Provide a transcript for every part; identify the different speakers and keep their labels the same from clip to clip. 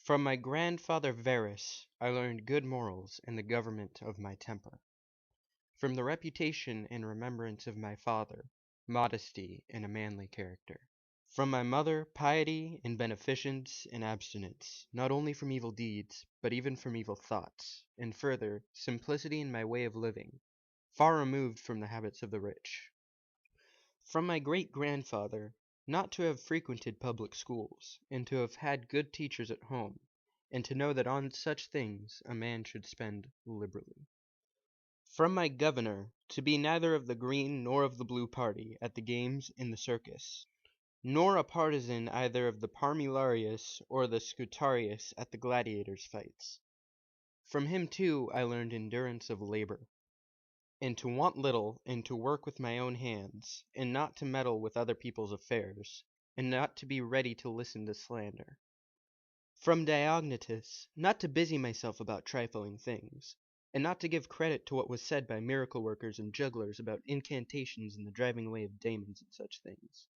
Speaker 1: From my grandfather Verus I learned good morals and the government of my temper. From the reputation and remembrance of my father, modesty and a manly character. From my mother, piety and beneficence and abstinence, not only from evil deeds, but even from evil thoughts, and further, simplicity in my way of living, far removed from the habits of the rich. From my great-grandfather, not to have frequented public schools, and to have had good teachers at home, and to know that on such things a man should spend liberally. From my governor, to be neither of the green nor of the blue party at the games in the circus, nor a partisan either of the Parmularius or the Scutarius at the gladiators' fights. From him, too, I learned endurance of labor, and to want little, and to work with my own hands, and not to meddle with other people's affairs, and not to be ready to listen to slander. From Diognetus, not to busy myself about trifling things, and not to give credit to what was said by miracle workers and jugglers about incantations and the driving away of demons and such things,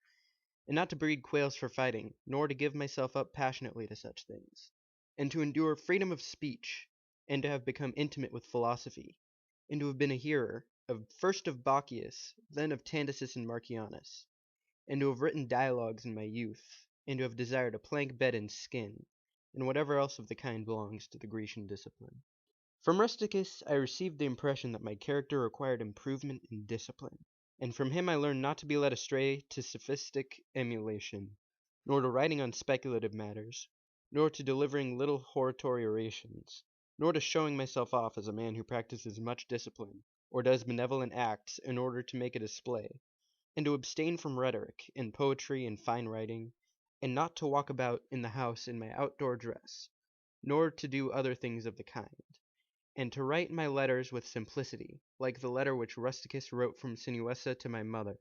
Speaker 1: and not to breed quails for fighting, nor to give myself up passionately to such things, and to endure freedom of speech, and to have become intimate with philosophy, and to have been a hearer, first of Bacchius, then of Tandisus and Marcianus, and to have written dialogues in my youth, and to have desired a plank bed and skin, and whatever else of the kind belongs to the Grecian discipline. From Rusticus I received the impression that my character required improvement and discipline, and from him I learned not to be led astray to sophistic emulation, nor to writing on speculative matters, nor to delivering little hortatory orations, nor to showing myself off as a man who practices much discipline, or does benevolent acts in order to make a display, and to abstain from rhetoric, and poetry, and fine writing, and not to walk about in the house in my outdoor dress, nor to do other things of the kind, and to write my letters with simplicity, like the letter which Rusticus wrote from Sinuessa to my mother,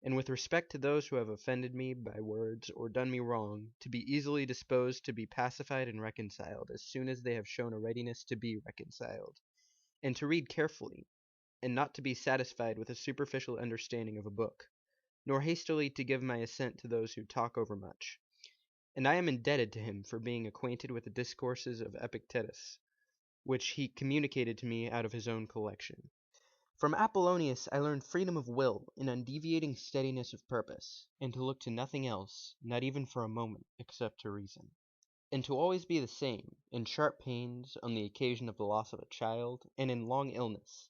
Speaker 1: and with respect to those who have offended me by words or done me wrong, to be easily disposed to be pacified and reconciled as soon as they have shown a readiness to be reconciled, and to read carefully, and not to be satisfied with a superficial understanding of a book, nor hastily to give my assent to those who talk overmuch. And I am indebted to him for being acquainted with the discourses of Epictetus, which he communicated to me out of his own collection. From Apollonius I learned freedom of will and undeviating steadiness of purpose, and to look to nothing else, not even for a moment, except to reason, and to always be the same, in sharp pains, on the occasion of the loss of a child, and in long illness,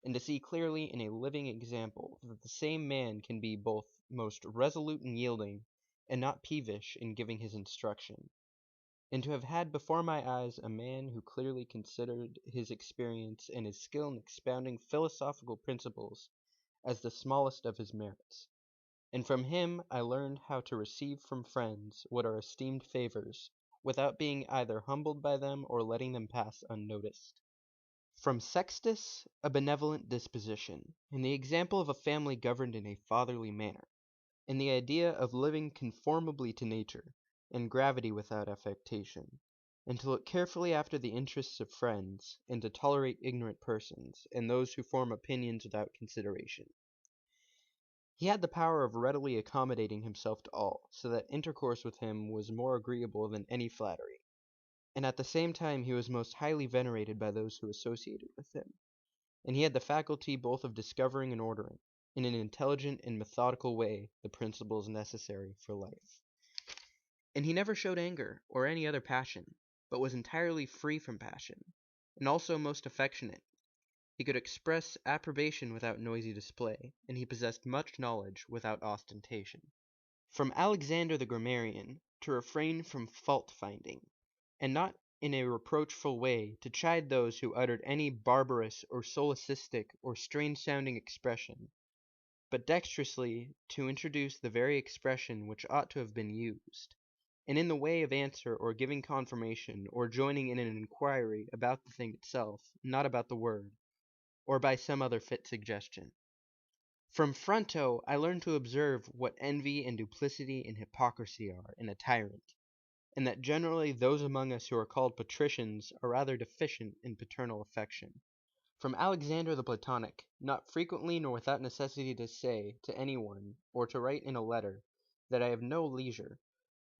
Speaker 1: and to see clearly in a living example that the same man can be both most resolute in yielding, and not peevish in giving his instruction, and to have had before my eyes a man who clearly considered his experience and his skill in expounding philosophical principles as the smallest of his merits. And from him I learned how to receive from friends what are esteemed favors, without being either humbled by them or letting them pass unnoticed. From Sextus, a benevolent disposition, and the example of a family governed in a fatherly manner, and the idea of living conformably to nature, and gravity without affectation, and to look carefully after the interests of friends, and to tolerate ignorant persons, and those who form opinions without consideration. He had the power of readily accommodating himself to all, so that intercourse with him was more agreeable than any flattery, and at the same time he was most highly venerated by those who associated with him, and he had the faculty both of discovering and ordering, in an intelligent and methodical way, the principles necessary for life. And he never showed anger, or any other passion, but was entirely free from passion, and also most affectionate. He could express approbation without noisy display, and he possessed much knowledge without ostentation. From Alexander the Grammarian, to refrain from fault-finding, and not in a reproachful way to chide those who uttered any barbarous or solecistic or strange-sounding expression, but dexterously to introduce the very expression which ought to have been used, and in the way of answer or giving confirmation or joining in an inquiry about the thing itself, not about the word, or by some other fit suggestion. From Fronto I learned to observe what envy and duplicity and hypocrisy are in a tyrant, and that generally those among us who are called patricians are rather deficient in paternal affection. From Alexander the Platonic, not frequently nor without necessity to say to any one, or to write in a letter, that I have no leisure,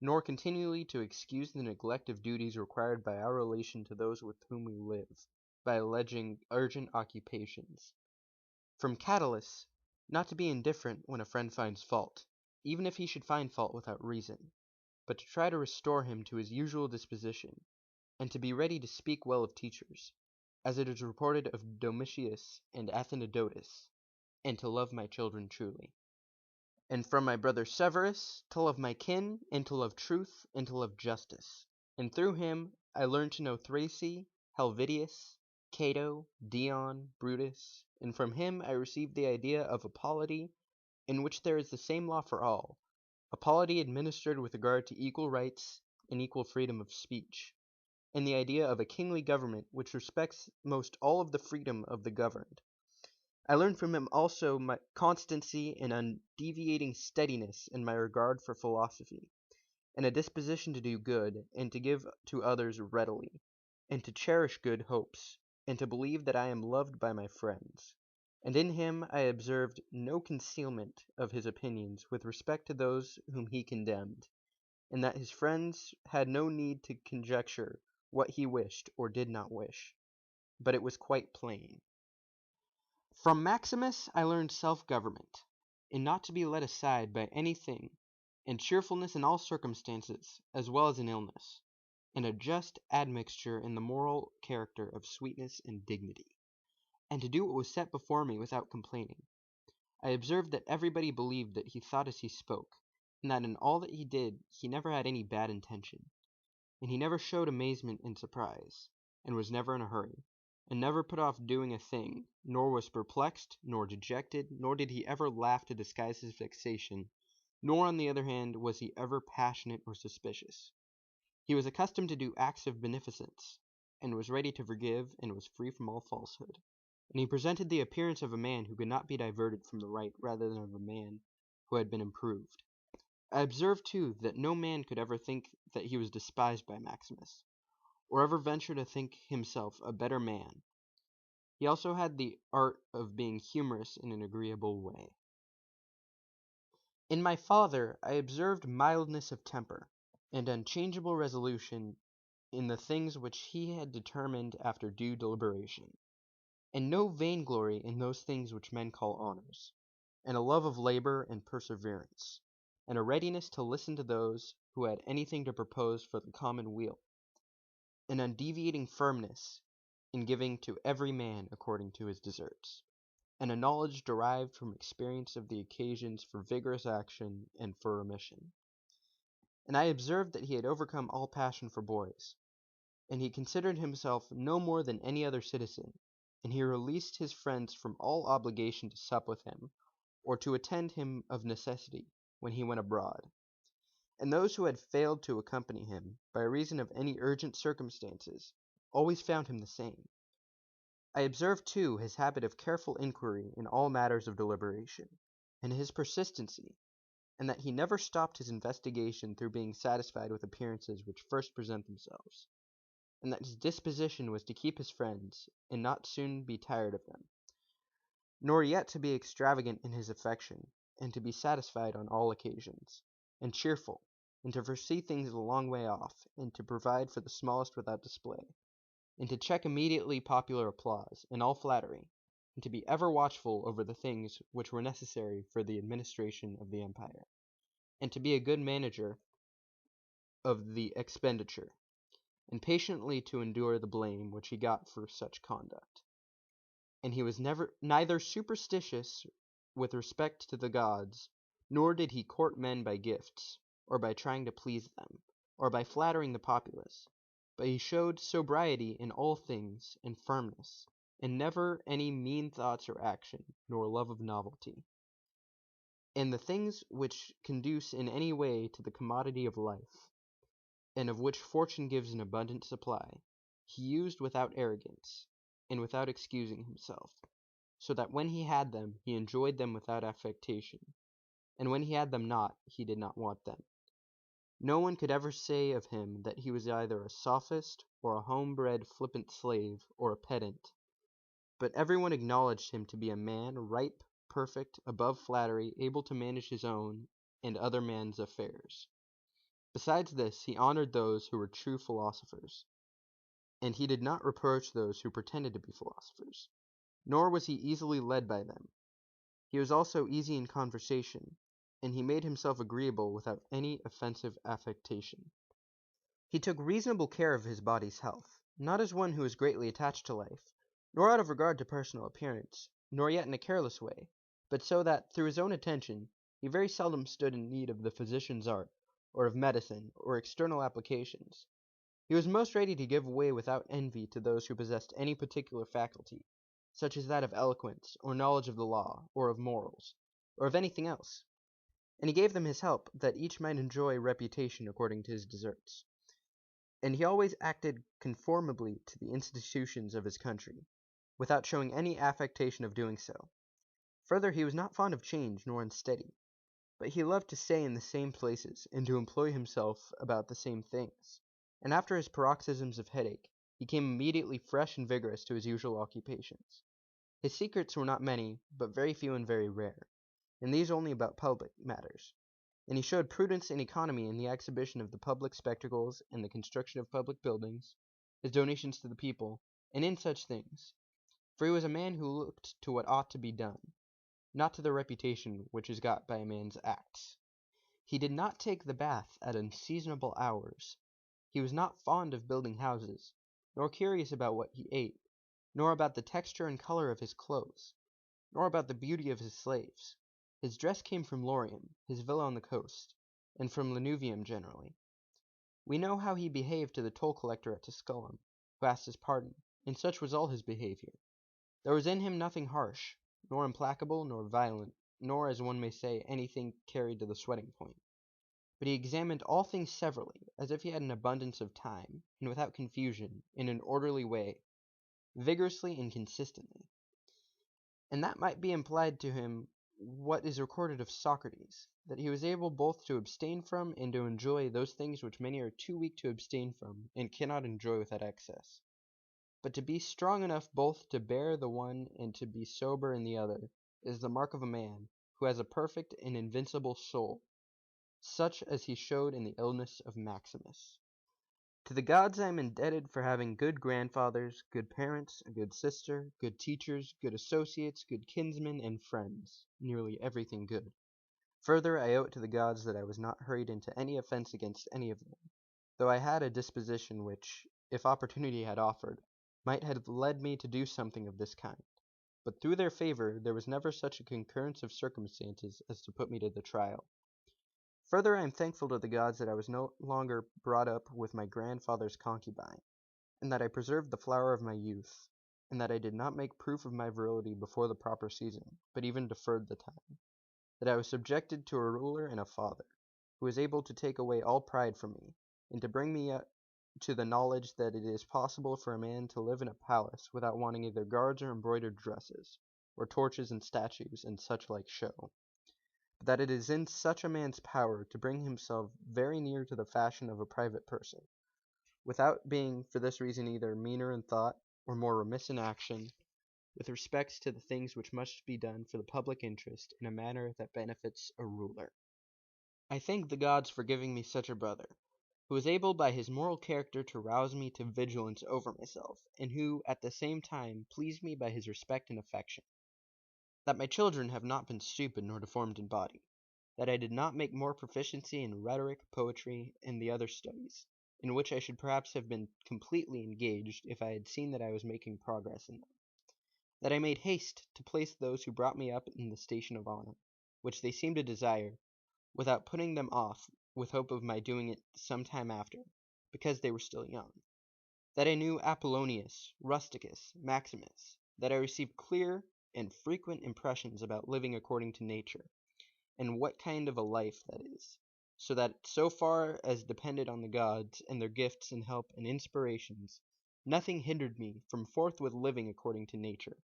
Speaker 1: nor continually to excuse the neglect of duties required by our relation to those with whom we live, by alleging urgent occupations. From Catullus, not to be indifferent when a friend finds fault, even if he should find fault without reason, but to try to restore him to his usual disposition, and to be ready to speak well of teachers, as it is reported of Domitius and Athenodotus, and to love my children truly. And from my brother Severus, to love my kin, and to love truth, and to love justice. And through him I learned to know Thrace, Helvidius, Cato, Dion, Brutus, and from him I received the idea of a polity in which there is the same law for all, a polity administered with regard to equal rights and equal freedom of speech, and the idea of a kingly government which respects most all of the freedom of the governed. I learned from him also my constancy and undeviating steadiness in my regard for philosophy, and a disposition to do good, and to give to others readily, and to cherish good hopes, and to believe that I am loved by my friends. And in him I observed no concealment of his opinions with respect to those whom he condemned, and that his friends had no need to conjecture what he wished or did not wish, but it was quite plain. From Maximus I learned self-government, and not to be led aside by anything, and cheerfulness in all circumstances, as well as in illness, and a just admixture in the moral character of sweetness and dignity, and to do what was set before me without complaining. I observed that everybody believed that he thought as he spoke, and that in all that he did he never had any bad intention, and he never showed amazement and surprise, and was never in a hurry, and never put off doing a thing, nor was perplexed, nor dejected, nor did he ever laugh to disguise his vexation, nor on the other hand was he ever passionate or suspicious. He was accustomed to do acts of beneficence, and was ready to forgive, and was free from all falsehood. And he presented the appearance of a man who could not be diverted from the right rather than of a man who had been improved. I observed, too, that no man could ever think that he was despised by Maximus, or ever venture to think himself a better man. He also had the art of being humorous in an agreeable way. In my father I observed mildness of temper, and unchangeable resolution in the things which he had determined after due deliberation, and no vainglory in those things which men call honors, and a love of labor and perseverance, and a readiness to listen to those who had anything to propose for the common weal, an undeviating firmness in giving to every man according to his deserts, and a knowledge derived from experience of the occasions for vigorous action and for remission. And I observed that he had overcome all passion for boys, and he considered himself no more than any other citizen, and he released his friends from all obligation to sup with him, or to attend him of necessity when he went abroad. And those who had failed to accompany him, by reason of any urgent circumstances, always found him the same. I observed, too, his habit of careful inquiry in all matters of deliberation, and his persistency, and that he never stopped his investigation through being satisfied with appearances which first present themselves, and that his disposition was to keep his friends, and not soon be tired of them, nor yet to be extravagant in his affection, and to be satisfied on all occasions, and cheerful, and to foresee things a long way off, and to provide for the smallest without display, and to check immediately popular applause, and all flattery, and to be ever watchful over the things which were necessary for the administration of the empire, and to be a good manager of the expenditure, and patiently to endure the blame which he got for such conduct. And he was neither superstitious with respect to the gods, nor did he court men by gifts, or by trying to please them, or by flattering the populace, but he showed sobriety in all things, and firmness, and never any mean thoughts or action, nor love of novelty. And the things which conduce in any way to the commodity of life, and of which fortune gives an abundant supply, he used without arrogance, and without excusing himself, so that when he had them, he enjoyed them without affectation, and when he had them not, he did not want them. No one could ever say of him that he was either a sophist, or a home-bred flippant slave, or a pedant, but everyone acknowledged him to be a man ripe, perfect, above flattery, able to manage his own and other men's affairs. Besides this, he honored those who were true philosophers, and he did not reproach those who pretended to be philosophers, nor was he easily led by them. He was also easy in conversation, and he made himself agreeable without any offensive affectation. He took reasonable care of his body's health, not as one who was greatly attached to life, nor out of regard to personal appearance, nor yet in a careless way, but so that, through his own attention, he very seldom stood in need of the physician's art, or of medicine, or external applications. He was most ready to give way without envy to those who possessed any particular faculty, such as that of eloquence, or knowledge of the law, or of morals, or of anything else, and he gave them his help, that each might enjoy reputation according to his deserts. And he always acted conformably to the institutions of his country, without showing any affectation of doing so. Further, he was not fond of change, nor unsteady, but he loved to stay in the same places, and to employ himself about the same things, and after his paroxysms of headache, he came immediately fresh and vigorous to his usual occupations. His secrets were not many, but very few and very rare, and these only about public matters, and he showed prudence and economy in the exhibition of the public spectacles and the construction of public buildings, his donations to the people, and in such things, for he was a man who looked to what ought to be done, not to the reputation which is got by a man's acts. He did not take the bath at unseasonable hours. He was not fond of building houses, nor curious about what he ate, nor about the texture and color of his clothes, nor about the beauty of his slaves. His dress came from Lorium, his villa on the coast, and from Lanuvium generally. We know how he behaved to the toll collector at Tusculum, who asked his pardon, and such was all his behavior. There was in him nothing harsh, nor implacable, nor violent, nor, as one may say, anything carried to the sweating point. But he examined all things severally, as if he had an abundance of time, and without confusion, in an orderly way, vigorously and consistently. And that might be implied to him what is recorded of Socrates, that he was able both to abstain from and to enjoy those things which many are too weak to abstain from, and cannot enjoy without excess. But to be strong enough both to bear the one and to be sober in the other is the mark of a man who has a perfect and invincible soul, such as he showed in the illness of Maximus. To the gods I am indebted for having good grandfathers, good parents, a good sister, good teachers, good associates, good kinsmen, and friends, nearly everything good. Further, I owe it to the gods that I was not hurried into any offense against any of them, though I had a disposition which, if opportunity had offered, might have led me to do something of this kind. But through their favor there was never such a concurrence of circumstances as to put me to the trial. Further, I am thankful to the gods that I was no longer brought up with my grandfather's concubine, and that I preserved the flower of my youth, and that I did not make proof of my virility before the proper season, but even deferred the time. That I was subjected to a ruler and a father, who was able to take away all pride from me, and to bring me up to the knowledge that it is possible for a man to live in a palace without wanting either guards or embroidered dresses, or torches and statues, and such like show, but that it is in such a man's power to bring himself very near to the fashion of a private person, without being for this reason either meaner in thought, or more remiss in action, with respect to the things which must be done for the public interest in a manner that benefits a ruler. I thank the gods for giving me such a brother, who is able by his moral character to rouse me to vigilance over myself, and who, at the same time, pleased me by his respect and affection. That my children have not been stupid nor deformed in body, that I did not make more proficiency in rhetoric, poetry, and the other studies, in which I should perhaps have been completely engaged if I had seen that I was making progress in them, that I made haste to place those who brought me up in the station of honor, which they seemed to desire, without putting them off with hope of my doing it some time after, because they were still young, that I knew Apollonius, Rusticus, Maximus, that I received clear and frequent impressions about living according to nature, and what kind of a life that is, so that so far as depended on the gods and their gifts and help and inspirations, nothing hindered me from forthwith living according to nature,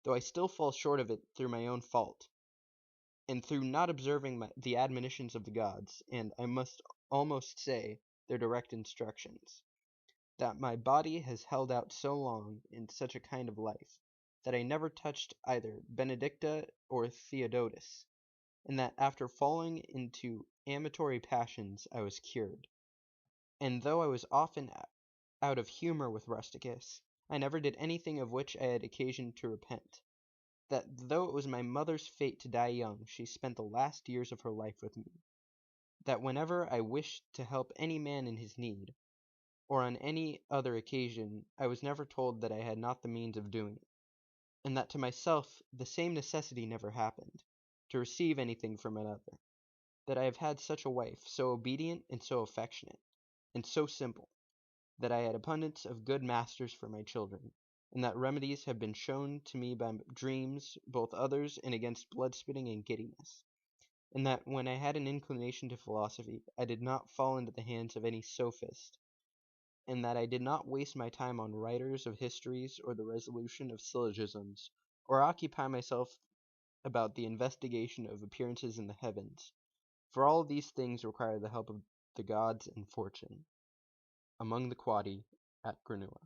Speaker 1: though I still fall short of it through my own fault, and through not observing the admonitions of the gods, and I must almost say their direct instructions, that my body has held out so long in such a kind of life, that I never touched either Benedicta or Theodotus, and that after falling into amatory passions I was cured. And though I was often out of humour with Rusticus, I never did anything of which I had occasion to repent. That though it was my mother's fate to die young, she spent the last years of her life with me. That whenever I wished to help any man in his need, or on any other occasion, I was never told that I had not the means of doing it, and that to myself the same necessity never happened, to receive anything from another. That I have had such a wife, so obedient and so affectionate, and so simple, that I had abundance of good masters for my children, and that remedies have been shown to me by dreams, both others and against blood-spitting and giddiness, and that when I had an inclination to philosophy, I did not fall into the hands of any sophist, and that I did not waste my time on writers of histories or the resolution of syllogisms, or occupy myself about the investigation of appearances in the heavens, for all these things require the help of the gods and fortune. Among the Quadi at Granua.